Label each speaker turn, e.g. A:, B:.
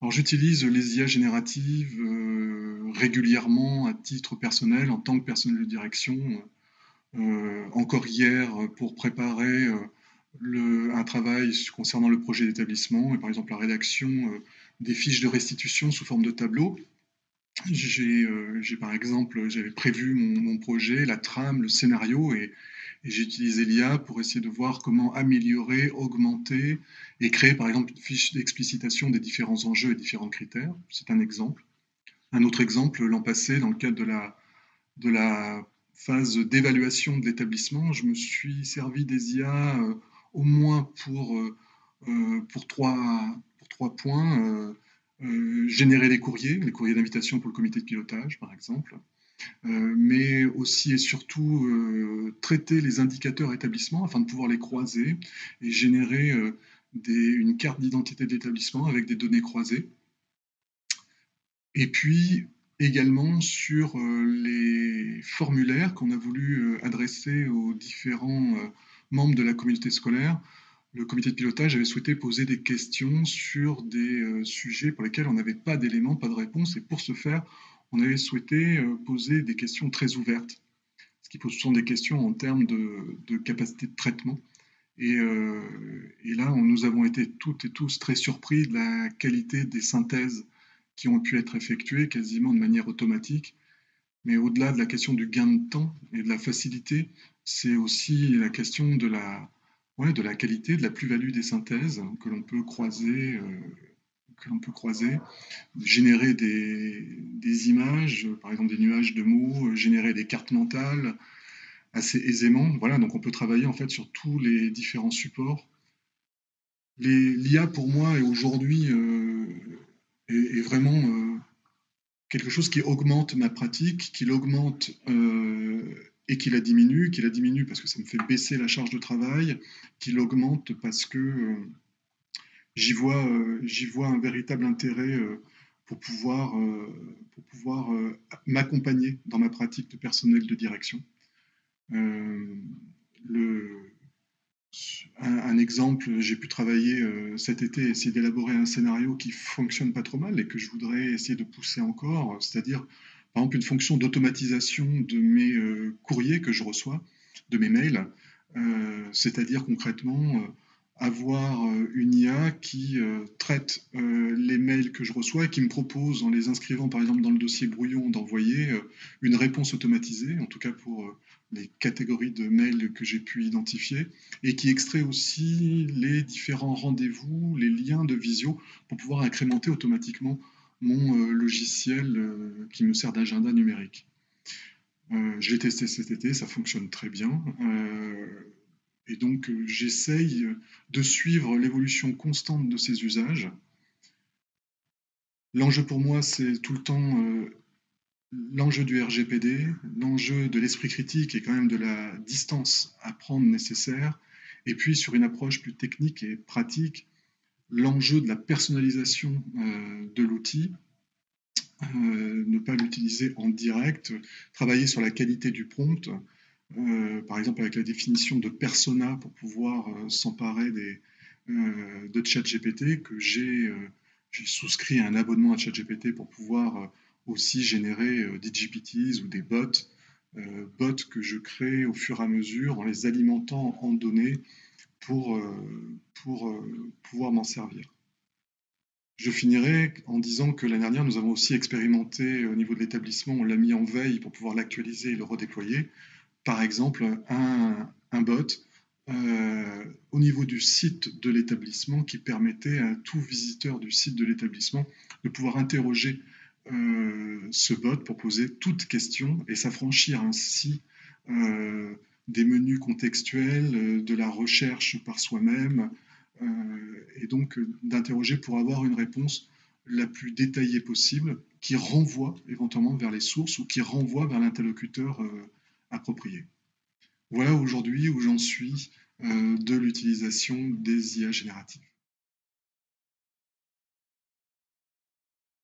A: Alors j'utilise les IA génératives régulièrement à titre personnel, en tant que personnel de direction. Encore hier, pour préparer un travail concernant le projet d'établissement, et par exemple la rédaction des fiches de restitution sous forme de tableau. J'ai par exemple, j'avais prévu mon projet, la trame, le scénario, et j'ai utilisé l'IA pour essayer de voir comment améliorer, augmenter et créer par exemple une fiche d'explicitation des différents enjeux et différents critères. C'est un exemple. Un autre exemple, l'an passé, dans le cadre de la phase d'évaluation de l'établissement, je me suis servi des IA au moins pour trois points. Générer les courriers d'invitation pour le comité de pilotage, par exemple, mais aussi et surtout traiter les indicateurs établissements afin de pouvoir les croiser et générer une carte d'identité d'établissement avec des données croisées. Et puis également sur les formulaires qu'on a voulu adresser aux différents membres de la communauté scolaire. Le comité de pilotage avait souhaité poser des questions sur des sujets pour lesquels on n'avait pas d'éléments, pas de réponse, et pour ce faire, on avait souhaité poser des questions très ouvertes, ce qui sont des questions en termes de capacité de traitement. Et là, nous avons été toutes et tous très surpris de la qualité des synthèses qui ont pu être effectuées quasiment de manière automatique. Mais au-delà de la question du gain de temps et de la facilité, c'est aussi la question de la qualité, de la plus-value des synthèses que l'on peut croiser, générer des images, par exemple des nuages de mots, générer des cartes mentales assez aisément. Voilà, donc on peut travailler en fait sur tous les différents supports. L'IA pour moi est aujourd'hui est vraiment quelque chose qui augmente ma pratique, qui l'augmente et qui la diminue parce que ça me fait baisser la charge de travail, qui l'augmente parce que j'y vois un véritable intérêt pour pouvoir m'accompagner dans ma pratique de personnel de direction. Euh, le, un exemple, j'ai pu travailler cet été, essayer d'élaborer un scénario qui fonctionne pas trop mal et que je voudrais essayer de pousser encore, c'est-à-dire par exemple une fonction d'automatisation de mes courriers que je reçois, de mes mails, c'est-à-dire concrètement avoir une IA qui traite les mails que je reçois et qui me propose, en les inscrivant par exemple dans le dossier brouillon, d'envoyer une réponse automatisée, en tout cas pour les catégories de mails que j'ai pu identifier, et qui extrait aussi les différents rendez-vous, les liens de visio, pour pouvoir incrémenter automatiquement mon logiciel qui me sert d'agenda numérique. Je l'ai testé cet été, ça fonctionne très bien. Et donc, j'essaye de suivre l'évolution constante de ces usages. L'enjeu pour moi, c'est tout le temps l'enjeu du RGPD, l'enjeu de l'esprit critique et quand même de la distance à prendre nécessaire, et puis sur une approche plus technique et pratique, l'enjeu de la personnalisation de l'outil, ne pas l'utiliser en direct, travailler sur la qualité du prompt, par exemple avec la définition de persona pour pouvoir s'emparer de ChatGPT, que j'ai souscrit à un abonnement à ChatGPT pour pouvoir aussi générer des GPTs ou des bots que je crée au fur et à mesure en les alimentant en données pour, pouvoir m'en servir. Je finirai en disant que l'année dernière, nous avons aussi expérimenté au niveau de l'établissement, on l'a mis en veille pour pouvoir l'actualiser et le redéployer. Par exemple, un bot au niveau du site de l'établissement qui permettait à tout visiteur du site de l'établissement de pouvoir interroger ce bot pour poser toute question et s'affranchir ainsi des menus contextuels, de la recherche par soi-même, et donc d'interroger pour avoir une réponse la plus détaillée possible qui renvoie éventuellement vers les sources ou qui renvoie vers l'interlocuteur approprié. Voilà aujourd'hui où j'en suis de l'utilisation des IA génératives.